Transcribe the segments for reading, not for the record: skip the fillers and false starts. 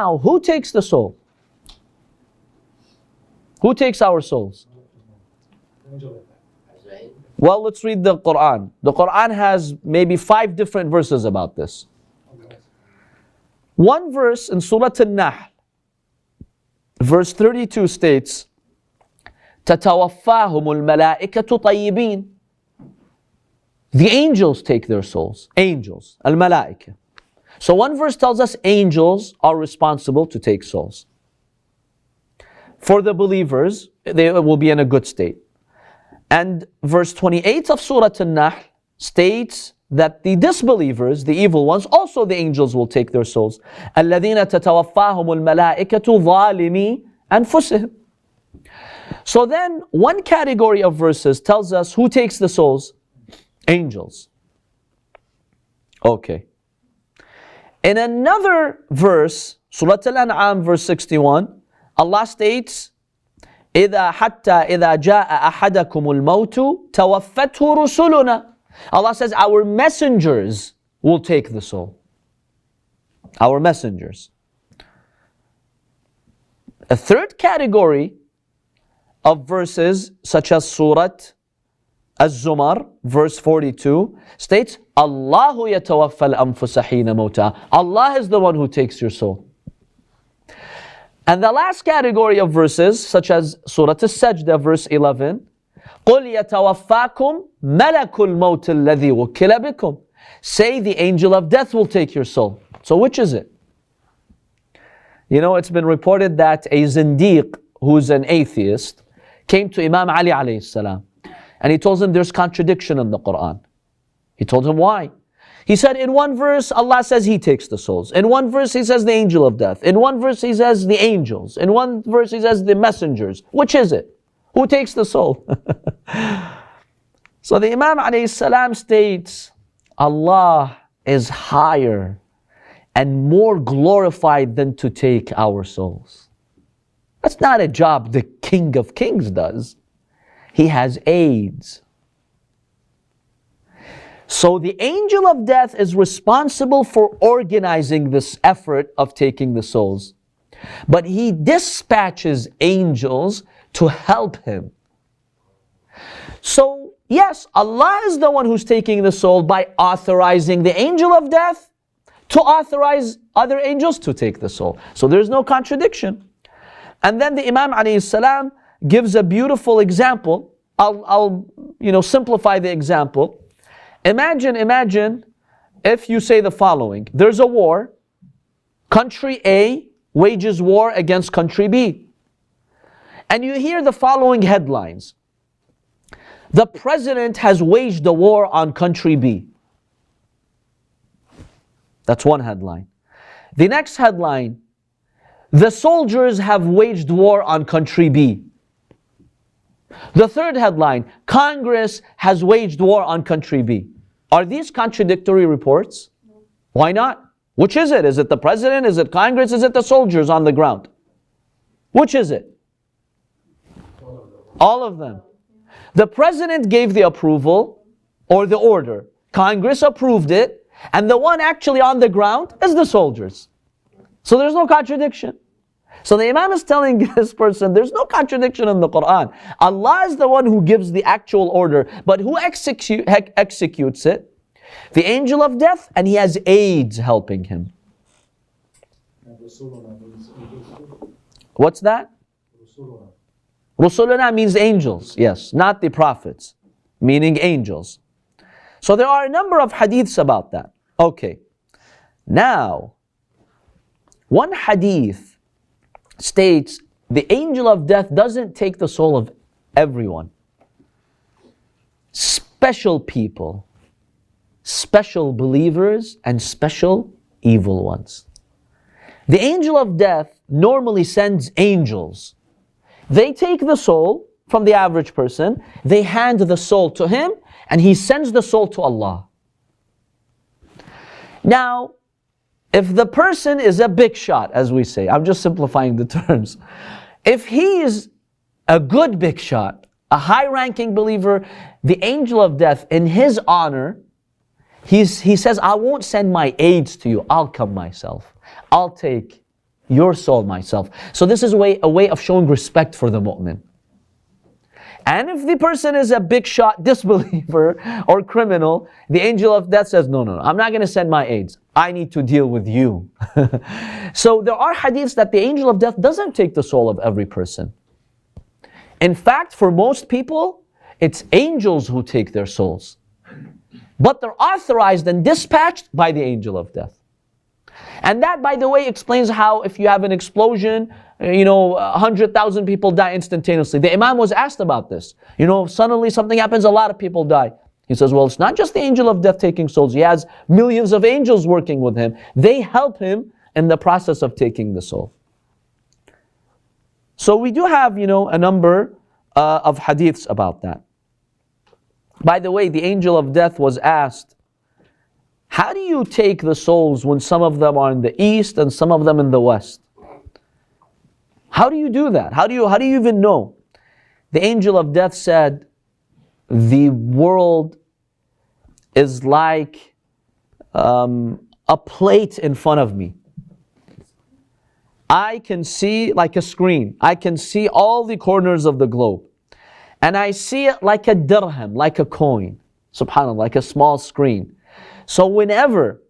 now, who takes the soul? Who takes our souls? Well, let's read the Quran. The Quran has maybe 5 different verses about this. One verse in Surah An-Nahl, verse 32 states, تَتَوَفَّاهُمُ الْمَلَائِكَةُ طَيِّبِينَ. The angels take their souls. Angels, al-malaika. So one verse tells us angels are responsible to take souls. For the believers, they will be in a good state. And verse 28 of Surah An-Nahl states that the disbelievers, the evil ones, also the angels will take their souls. الَّذِينَ تَتَوَفَّاهُمُ الْمَلَائِكَةُ ظَالِمِي أَنفُسِهِمْ. So then, one category of verses tells us who takes the souls? Angels. Okay. In another verse, Surah Al-An'am, verse 61, Allah states, إِذَا حَتَّى إِذَا جَاءَ أَحَدَكُمُ الْمَوْتُ تَوَفَّتْهُ رُسُلُنَا. Allah says, our messengers will take the soul. Our messengers. A third category of verses, such as Surah Az-Zumar, verse 42, states, Allahu yatawaffa al-anfusa hina mawtaha. Allah is the one who takes your soul. And the last category of verses, such as Surah As-Sajdah, verse 11, قُلْ يَتَوَفَّاكُمْ مَلَكُ الْمَوْتِ الَّذِي وُكِّلَ بِكُمْ. Say the angel of death will take your soul. So which is it? You know, it's been reported that a zindiq, who's an atheist, came to Imam Ali alayhi salam, and he told him there's contradiction in the Quran. He told him why. He said, in one verse, Allah says He takes the souls. In one verse, He says the angel of death. In one verse, He says the angels. In one verse, He says the messengers. Which is it? Who takes the soul? So the Imam alayhi salam states, Allah is higher and more glorified than to take our souls. That's not a job the King of Kings does. He has aides. So the angel of death is responsible for organizing this effort of taking the souls. But he dispatches angels to help him. So yes, Allah is the one who's taking the soul by authorizing the angel of death to authorize other angels to take the soul. So there's no contradiction. And then the Imam alayhi salam gives a beautiful example. I'll simplify the example. Imagine if you say the following. There's a war. Country A wages war against country B. And you hear the following headlines. The president has waged a war on country B. That's one headline. The next headline, the soldiers have waged war on country B. The third headline, Congress has waged war on country B. Are these contradictory reports? Why not? Which is it? Is it the president? Is it Congress? Is it the soldiers on the ground? Which is it? All of them. The president gave the approval or the order. Congress approved it. And the one actually on the ground is the soldiers. So there's no contradiction. So the Imam is telling this person, there's no contradiction in the Quran. Allah is the one who gives the actual order, but who executes it? The angel of death, and he has aides helping him. What's that? Rusuluna means angels, yes, not the prophets, meaning angels. So there are a number of hadiths about that. Okay. Now, one hadith states the angel of death doesn't take the soul of everyone. Special people, special believers, and special evil ones. The angel of death normally sends angels. They take the soul from the average person, they hand the soul to him, and he sends the soul to Allah. Now, if the person is a big shot, as we say, I'm just simplifying the terms. If he is a good big shot, a high-ranking believer, the angel of death, in his honor, he says, I won't send my aides to you, I'll come myself. I'll take your soul myself. So this is a way of showing respect for the mu'min. And if the person is a big shot disbeliever or criminal, the angel of death says, no, I'm not going to send my aides. I need to deal with you. So there are hadiths that the angel of death doesn't take the soul of every person. In fact, for most people, it's angels who take their souls. But they're authorized and dispatched by the angel of death. And that, by the way, explains how if you have an explosion, 100,000 people die instantaneously. The Imam was asked about this. Suddenly something happens, a lot of people die. He says, well, it's not just the angel of death taking souls. He has millions of angels working with him. They help him in the process of taking the soul. So we do have, a number of hadiths about that. By the way, the angel of death was asked, how do you take the souls when some of them are in the east and some of them in the west? How do you do that? How do you even know? The angel of death said, the world is like a plate in front of me. I can see like a screen. I can see all the corners of the globe. And I see it like a dirham, like a coin. SubhanAllah, like a small screen. So whenever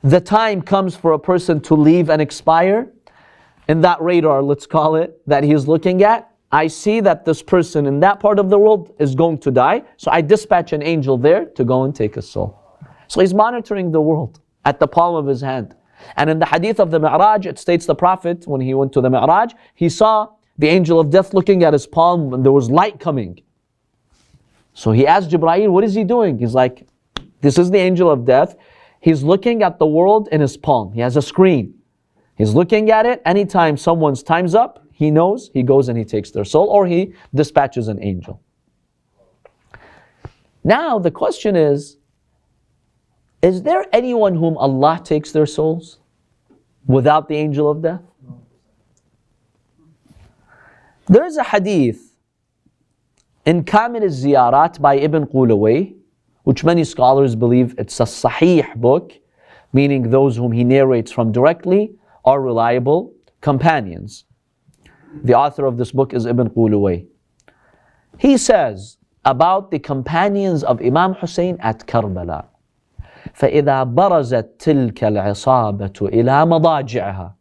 the time comes for a person to leave and expire, in that radar, let's call it, that he is looking at, I see that this person in that part of the world is going to die. So I dispatch an angel there to go and take his soul. So he's monitoring the world at the palm of his hand. And in the hadith of the Mi'raj, it states the Prophet, when he went to the Mi'raj, he saw the angel of death looking at his palm and there was light coming. So he asked Jibreel, what is he doing? He's like, this is the angel of death. He's looking at the world in his palm. He has a screen. He's looking at it. Anytime someone's time's up, he knows, he goes and he takes their soul, or he dispatches an angel. Now the question is there anyone whom Allah takes their souls without the angel of death? There is a hadith in Kamil al-Ziyarat by Ibn Qulaway, which many scholars believe it's a sahih book, meaning those whom he narrates from directly are reliable companions. The author of this book is Ibn Qulaway. He says about the companions of Imam Hussein at Karbala, فَإِذَا بَرَزَتْ تِلْكَ الْعِصَابَةُ إِلَى مَضَاجِعِهَا.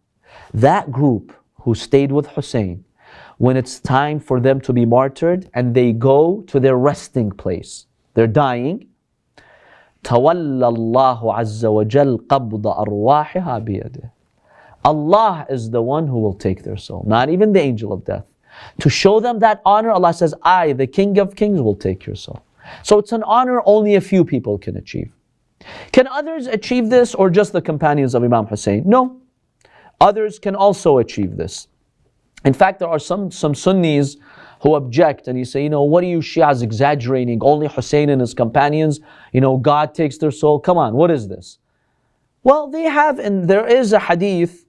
That group who stayed with Hussein, when it's time for them to be martyred and they go to their resting place, they're dying, تَوَلَّى اللَّهُ عَزَّ وَجَلَّ قَبْضَ أَرْوَاحِهَا بِيَدِهِ. Allah is the one who will take their soul, not even the angel of death. To show them that honor, Allah says, I, the King of Kings, will take your soul. So it's an honor only a few people can achieve. Can others achieve this, or just the companions of Imam Hussein? No. Others can also achieve this. In fact, there are some Sunnis who object and you say, what are you Shias exaggerating? Only Hussein and his companions, God takes their soul. Come on, what is this? Well, there is a hadith,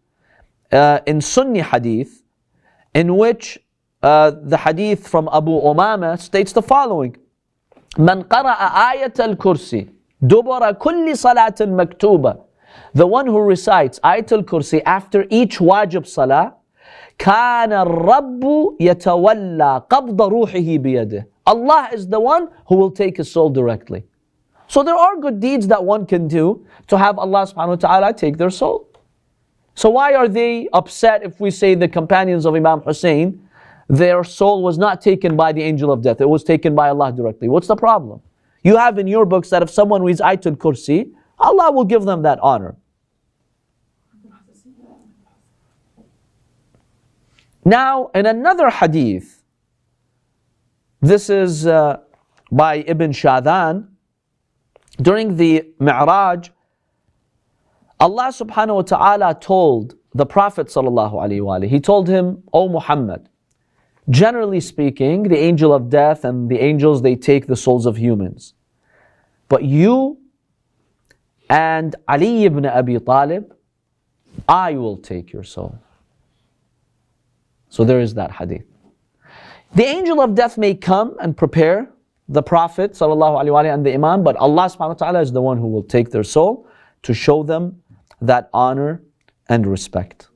in Sunni hadith, in which the hadith from Abu Umama states the following: Man qara'a ayat al-kursi dubara kulli salatin maktuba. The one who recites ayat al-kursi after each wajib salah, kana rabbu yatawalla qabda ruhihi biyadih. Allah is the one who will take his soul directly. So there are good deeds that one can do to have Allah subhanahu wa ta'ala take their soul. So why are they upset if we say the companions of Imam Hussein, their soul was not taken by the angel of death, it was taken by Allah directly? What's the problem? You have in your books that if someone reads Ayatul Kursi, Allah will give them that honor. Now, in another hadith, this is by Ibn Shadhan, during the Mi'raj, Allah subhanahu wa ta'ala told the Prophet sallallahu alaihi wasallam, he told him, O Muhammad, generally speaking, the angel of death and the angels, they take the souls of humans. But you and Ali ibn Abi Talib, I will take your soul. So there is that hadith. The angel of death may come and prepare the Prophet sallallahu alaihi wasallam and the Imam, but Allah subhanahu wa ta'ala is the one who will take their soul to show them that honor and respect.